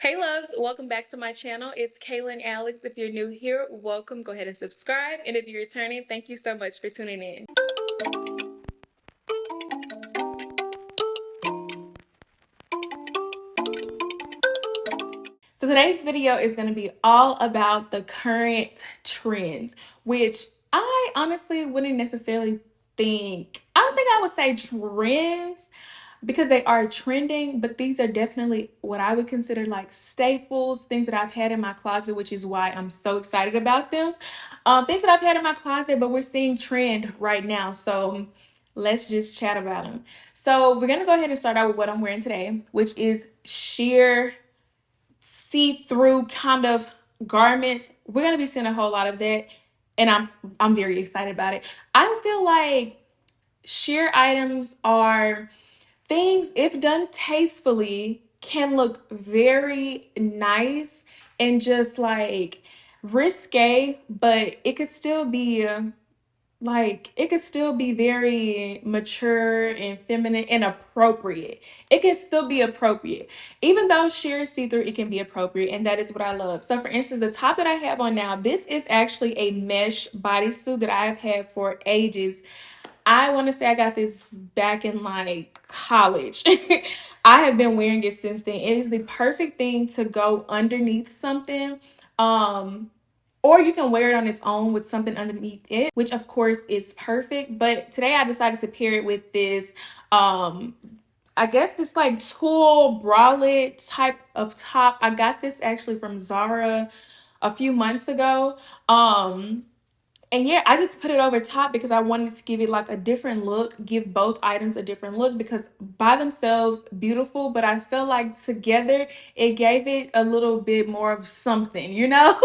Hey loves, welcome back to my channel. It's Kaylan Alex. If you're new here, welcome. Go ahead and subscribe. And if you're returning, thank you so much for tuning in. So today's video is going to be all about the current trends, which I honestly wouldn't necessarily I don't think I would say trends because they are trending, but these are definitely what I would consider like staples, things that I've had in my closet, which is why I'm so excited about them. Things that I've had in my closet, but we're seeing trend right now. So let's just chat about them. So we're going to go ahead and start out with what I'm wearing today, which is sheer see-through kind of garments. We're going to be seeing a whole lot of that, and I'm very excited about it. I feel like sheer items are things, if done tastefully, can look very nice and just like risque, but it could still be very mature and feminine and appropriate. It can still be appropriate. Even though sheer see-through, it can be appropriate, and that is what I love. So for instance, the top that I have on now, this is actually a mesh bodysuit that I've had for ages. I want to say I got this back in like college. I have been wearing it since then. It is the perfect thing to go underneath something. Or you can wear it on its own with something underneath it, which of course is perfect. But today I decided to pair it with this, I guess this like tulle bralette type of top. I got this actually from Zara a few months ago. And yeah, I just put it over top because I wanted to give it like a different look, give both items a different look because by themselves, beautiful, but I feel like together it gave it a little bit more of something, you know?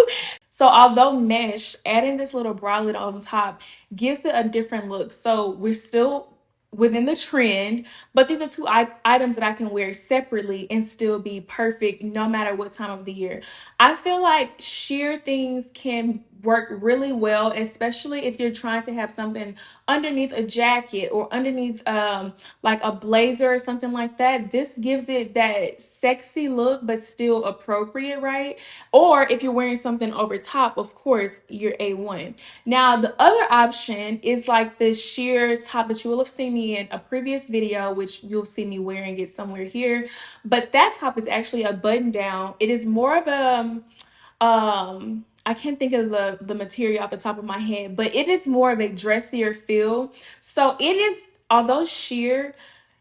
So although mesh, adding this little bralette on top gives it a different look. So we're still within the trend, but these are two items that I can wear separately and still be perfect no matter what time of the year. I feel like sheer things can work really well, especially if you're trying to have something underneath a jacket or underneath like a blazer or something like that. This gives it that sexy look but still appropriate, right? Or if you're wearing something over top, of course, you're A1. Now, the other option is like this sheer top that you will have seen me in a previous video, which you'll see me wearing it somewhere here. But that top is actually a button down. It is more of a I can't think of the material off the top of my head, but it is more of a dressier feel. So it is, although sheer,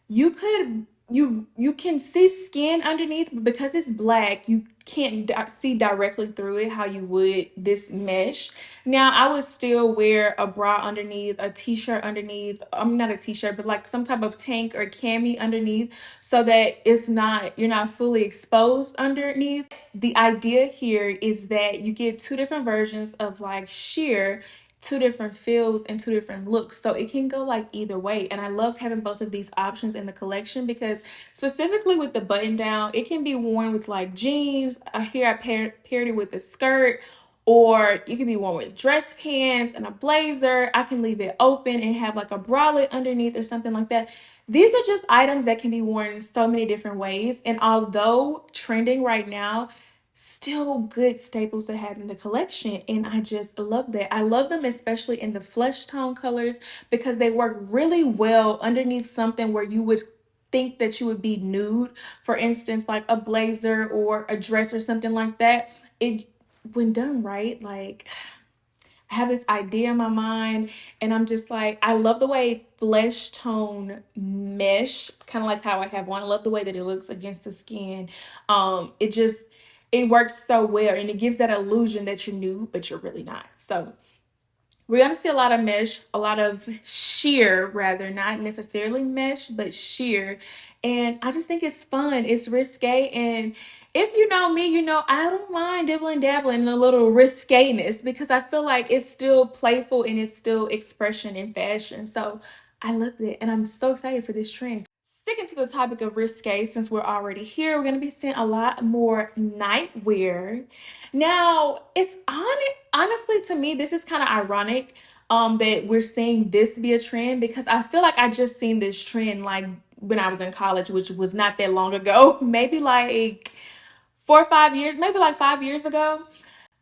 you can see skin underneath, but because it's black, you can't see directly through it how you would this mesh. Now, I would still wear a bra underneath, a t-shirt underneath. Not a t-shirt, but like some type of tank or cami underneath, so that you're not fully exposed underneath. The idea here is that you get two different versions of like sheer, two different feels and two different looks, so it can go like either way. And I love having both of these options in the collection because specifically with the button down, it can be worn with like jeans. Here I paired it with a skirt, or it can be worn with dress pants and a blazer. I can leave it open and have like a bralette underneath or something like that. These are just items that can be worn in so many different ways, and although trending right now, still good staples to have in the collection. And I just love that. I love them especially in the flesh tone colors because they work really well underneath something where you would think that you would be nude, for instance like a blazer or a dress or something like that. It, when done right, like I have this idea in my mind, and I'm just like, I love the way flesh tone mesh, kind of like how I have one. I love the way that it looks against the skin. It works so well, and it gives that illusion that you're nude, but you're really not. So we're going to see a lot of mesh, a lot of sheer, rather, not necessarily mesh, but sheer. And I just think it's fun. It's risque. And if you know me, you know I don't mind dibbling dabbling in a little risqueness because I feel like it's still playful and it's still expression in fashion. So I love it. And I'm so excited for this trend. Sticking to the topic of risque, since we're already here, we're going to be seeing a lot more nightwear. Now, honestly, to me, this is kind of ironic that we're seeing this be a trend because I feel like I just seen this trend like when I was in college, which was not that long ago, maybe like 4 or 5 years, maybe like 5 years ago,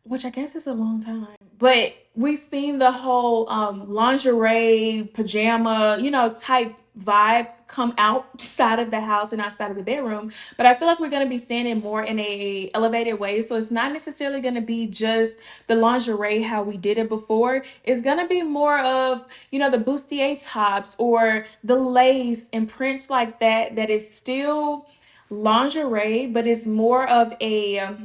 which I guess is a long time. But we've seen the whole lingerie, pajama, type vibe come outside of the house and outside of the bedroom. But I feel like we're going to be seeing it more in a elevated way. So it's not necessarily going to be just the lingerie how we did it before. It's going to be more of, the bustier tops or the lace and prints like that, that is still lingerie, but it's more of it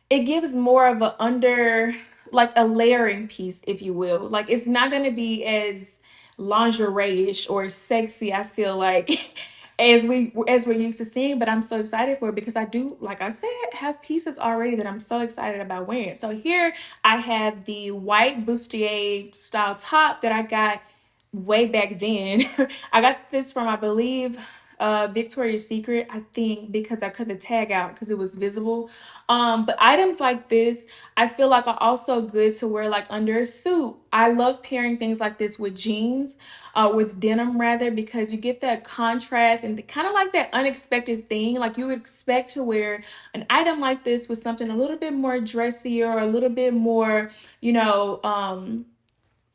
gives more of a like a layering piece, if you will. Like it's not going to be as lingerie-ish or sexy, I feel like, as we're used to seeing. But I'm so excited for it because I do, like I said, have pieces already that I'm so excited about wearing. So here I have the white bustier style top that I got way back then. I got this from, I believe, Victoria's Secret, I think, because I cut the tag out because it was visible. But items like this, I feel like are also good to wear like under a suit. I love pairing things like this with jeans, with denim rather, because you get that contrast and kind of like that unexpected thing. Like you would expect to wear an item like this with something a little bit more dressier or a little bit more,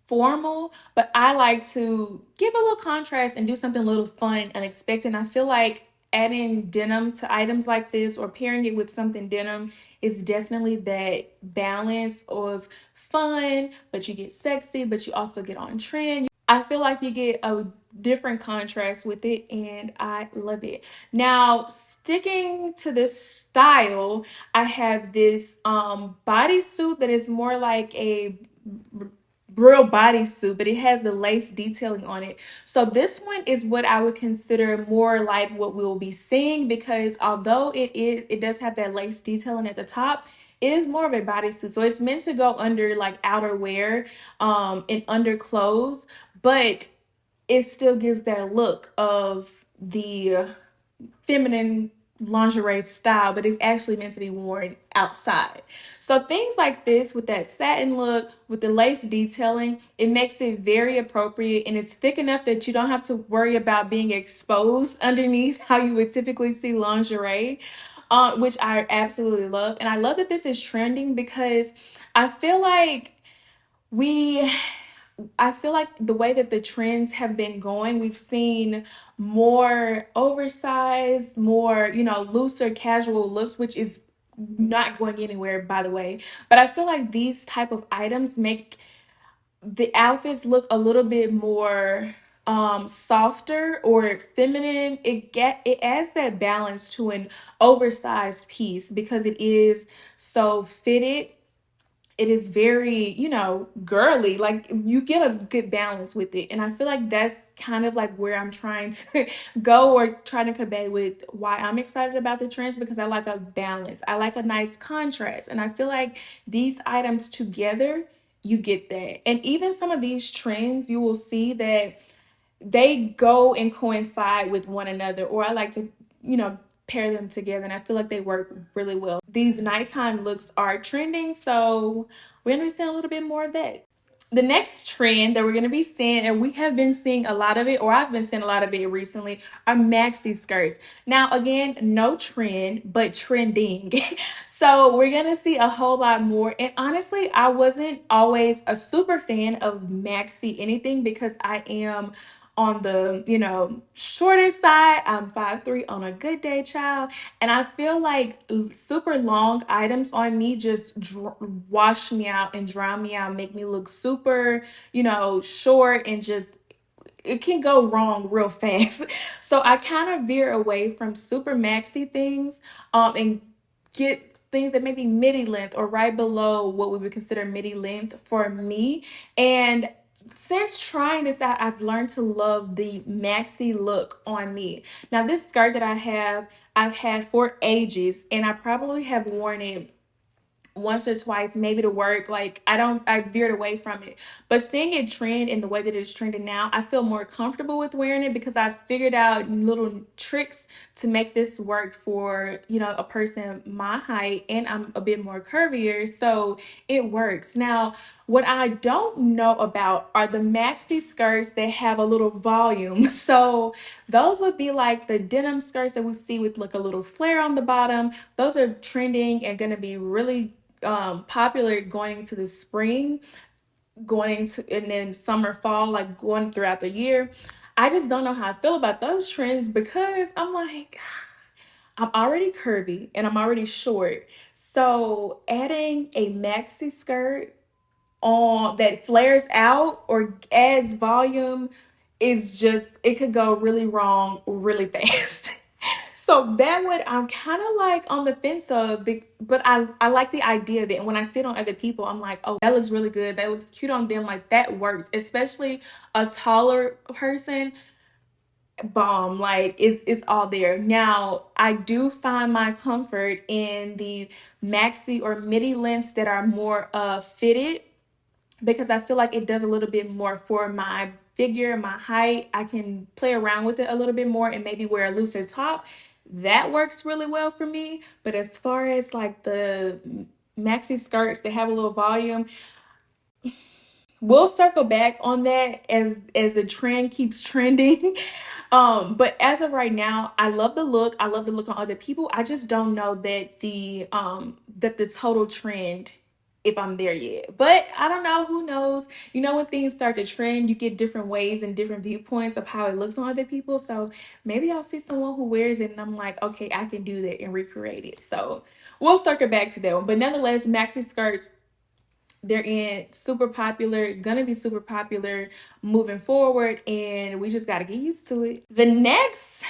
formal, but I like to give a little contrast and do something a little fun and unexpected. And I feel like adding denim to items like this or pairing it with something denim is definitely that balance of fun, but you get sexy, but you also get on trend. I feel like you get a different contrast with it, and I love it. Now, sticking to this style, I have this bodysuit that is more like a real bodysuit, but it has the lace detailing on it. So this one is what I would consider more like what we'll be seeing, because although it does have that lace detailing at the top, it is more of a bodysuit. So it's meant to go under like outerwear and under clothes, but it still gives that look of the feminine lingerie style, but it's actually meant to be worn outside. So things like this with that satin look, with the lace detailing, it makes it very appropriate, and it's thick enough that you don't have to worry about being exposed underneath how you would typically see lingerie, which I absolutely love. And I love that this is trending because I feel like we I feel like the way that the trends have been going, we've seen more oversized, more, looser casual looks, which is not going anywhere, by the way. But I feel like these type of items make the outfits look a little bit more softer or feminine. It adds that balance to an oversized piece because it is so fitted. It is very, girly. Like you get a good balance with it. And I feel like that's kind of like where I'm trying to go or trying to convey with why I'm excited about the trends, because I like a balance. I like a nice contrast. And I feel like these items together, you get that. And even some of these trends, you will see that they go and coincide with one another, or I like to, pair them together, and I feel like they work really well. These nighttime looks are trending, so we're gonna be seeing a little bit more of that. The next trend that we're going to be seeing, and we have been seeing a lot of it, or I've been seeing a lot of it recently, are maxi skirts. Now, again, no trend, but trending. So we're going to see a whole lot more. And honestly, I wasn't always a super fan of maxi anything because I am on the, shorter side. I'm 5'3" on a good day, child. And I feel like super long items on me just wash me out and drown me out, make me look super, short, and just it can go wrong real fast. So I kind of veer away from super maxi things and get things that may be midi length or right below what we would consider midi length for me. And since trying this out, I've learned to love the maxi look on me. Now, this skirt that I've had for ages, and I probably have worn it once or twice, maybe to work. Like I veered away from it. But seeing it trend in the way that it's trending now, I feel more comfortable with wearing it because I've figured out little tricks to make this work for, a person my height, and I'm a bit more curvier, so it works. Now, What I don't know about are the maxi skirts that have a little volume. So those would be like the denim skirts that we see with like a little flare on the bottom. Those are trending and going to be really popular going into the spring, going into and then summer, fall, like going throughout the year. I just don't know how I feel about those trends because I'm like, I'm already curvy and I'm already short. So adding a maxi skirt on that flares out or adds volume is just, it could go really wrong really fast. So that would, I'm kind of like on the fence of, but I like the idea of it. And when I see it on other people, I'm like, oh, that looks really good. That looks cute on them. Like that works, especially a taller person. Bomb, like it's all there. Now I do find my comfort in the maxi or midi lengths that are more fitted, because I feel like it does a little bit more for my figure, my height. I can play around with it a little bit more and maybe wear a looser top. That works really well for me. But as far as like the maxi skirts that have a little volume, we'll circle back on that as the trend keeps trending. But as of right now, I love the look. I love the look on other people. I just don't know that the total trend, if I'm there yet. But I don't know, who knows? You know, when things start to trend, you get different ways and different viewpoints of how it looks on other people. So maybe I'll see someone who wears it and I'm like, okay, I can do that and recreate it. So we'll circle back to that one. But nonetheless, maxi skirts, they're in super popular, gonna be super popular moving forward, and we just got to get used to it. The next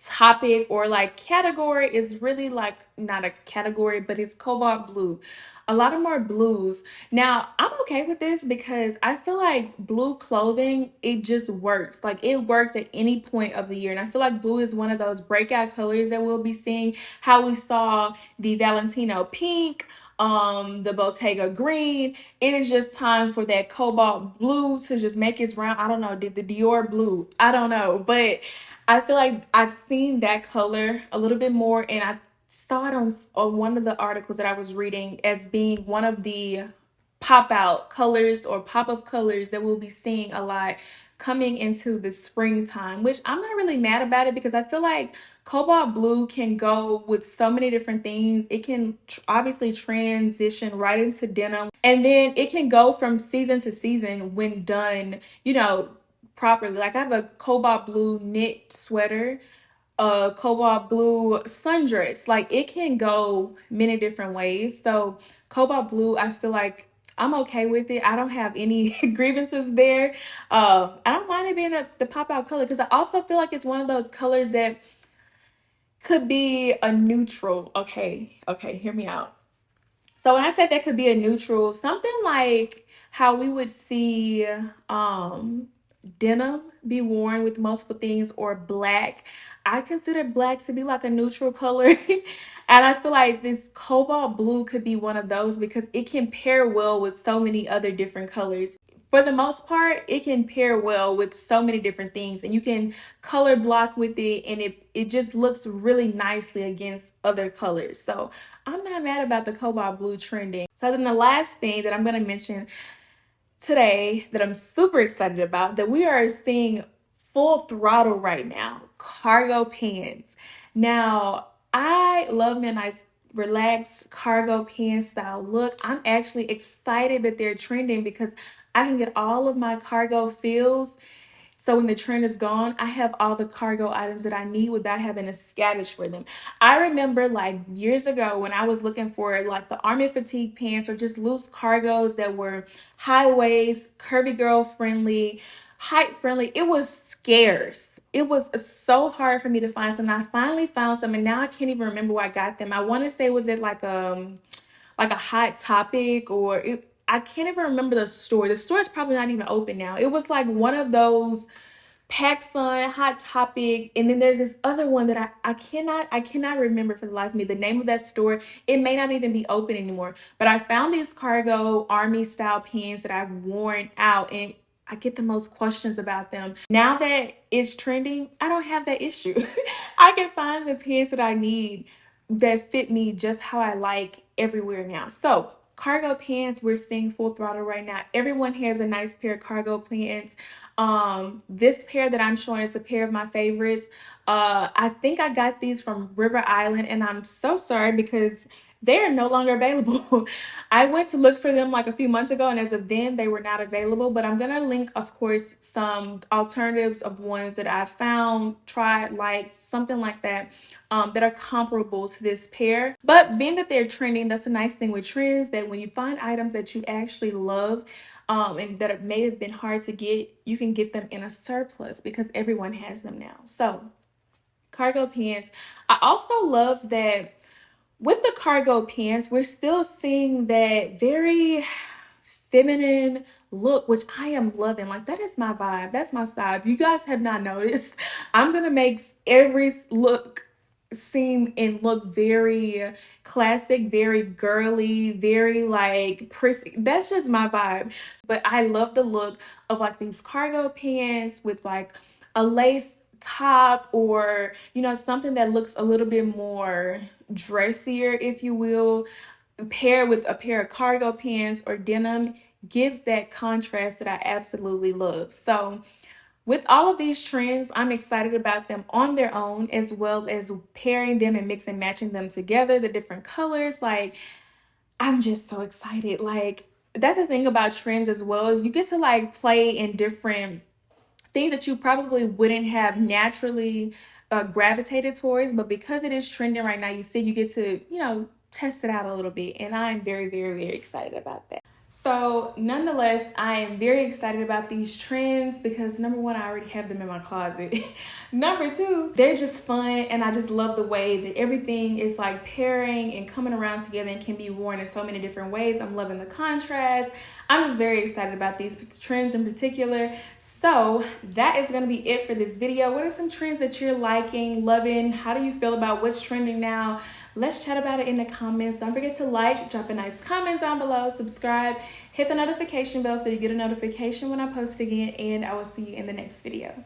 topic or like category is really like not a category, but it's cobalt blue. A lot of more blues. Now, I'm okay with this because I feel like blue clothing, it just works. Like it works at any point of the year. And I feel like blue is one of those breakout colors that we'll be seeing, how we saw the Valentino pink, the Bottega green. It is just time for that cobalt blue to just make its round. I don't know, did the Dior blue, I don't know, but I feel like I've seen that color a little bit more, and I saw it on one of the articles that I was reading as being one of the pop out colors or pop of colors that we'll be seeing a lot coming into the springtime, which I'm not really mad about it because I feel like cobalt blue can go with so many different things. It can obviously transition right into denim, and then it can go from season to season when done, properly. Like I have a cobalt blue knit sweater, a cobalt blue sundress. Like it can go many different ways. So cobalt blue, I feel like I'm okay with it. I don't have any grievances there. I don't mind it being the pop out color because I also feel like it's one of those colors that could be a neutral. Okay, hear me out. So when I said that could be a neutral, something like how we would see um denim be worn with multiple things, or black. I consider black to be like a neutral color. And I feel like this cobalt blue could be one of those because it can pair well with so many other different colors. For the most part, it can pair well with so many different things, and you can color block with it, and it just looks really nicely against other colors. So I'm not mad about the cobalt blue trending. So then the last thing that I'm going to mention today that I'm super excited about, that we are seeing full throttle right now, cargo pants. Now, I love me a nice relaxed cargo pants style look. I'm actually excited that they're trending because I can get all of my cargo feels, so when the trend is gone, I have all the cargo items that I need without having to scavenge for them. I remember like years ago when I was looking for like the army fatigue pants or just loose cargos that were high waist, curvy girl friendly, height friendly. It was scarce. It was so hard for me to find some. And I finally found some, and now I can't even remember where I got them. I want to say, was it like a Hot Topic, or I can't even remember the store. The store is probably not even open now. It was like one of those PacSun, Hot Topic, and then there's this other one that I cannot remember for the life of me the name of that store. It may not even be open anymore. But I found these cargo army style pants that I've worn out, and I get the most questions about them. Now that it's trending, I don't have that issue. I can find the pants that I need that fit me just how I like everywhere now. So Cargo pants, we're seeing full throttle right now. Everyone has a nice pair of cargo pants. This pair that I'm showing is a pair of my favorites. I think I got these from River Island, and I'm so sorry because they are no longer available. I went to look for them like a few months ago, and as of then, they were not available. But I'm gonna link, of course, some alternatives of ones that I found, tried, like something like that, that are comparable to this pair. But being that they're trending, that's a nice thing with trends, that when you find items that you actually love, and that may have been hard to get, you can get them in a surplus because everyone has them now. So, cargo pants. I also love that with the cargo pants, we're still seeing that very feminine look, which I am loving. Like, that is my vibe. That's my style. If you guys have not noticed, I'm gonna make every look seem and look very classic, very girly, very like prissy. That's just my vibe. But I love the look of like these cargo pants with like a lace top, or something that looks a little bit more dressier, if you will, paired with a pair of cargo pants or denim, gives that contrast that I absolutely love. So with all of these trends, I'm excited about them on their own, as well as pairing them and mix and matching them together, the different colors. Like, I'm just so excited. Like, that's the thing about trends as well, is you get to like play in different things that you probably wouldn't have naturally gravitated towards, but because it is trending right now, you get to test it out a little bit, and I'm very, very, very excited about that. So nonetheless, I am very excited about these trends because number one, I already have them in my closet. Number two, they're just fun, and I just love the way that everything is like pairing and coming around together and can be worn in so many different ways. I'm loving the contrast. I'm just very excited about these trends in particular. So that is going to be it for this video. What are some trends that you're liking, loving? How do you feel about what's trending now? Let's chat about it in the comments. Don't forget to like, drop a nice comment down below, subscribe, hit the notification bell so you get a notification when I post again, and I will see you in the next video.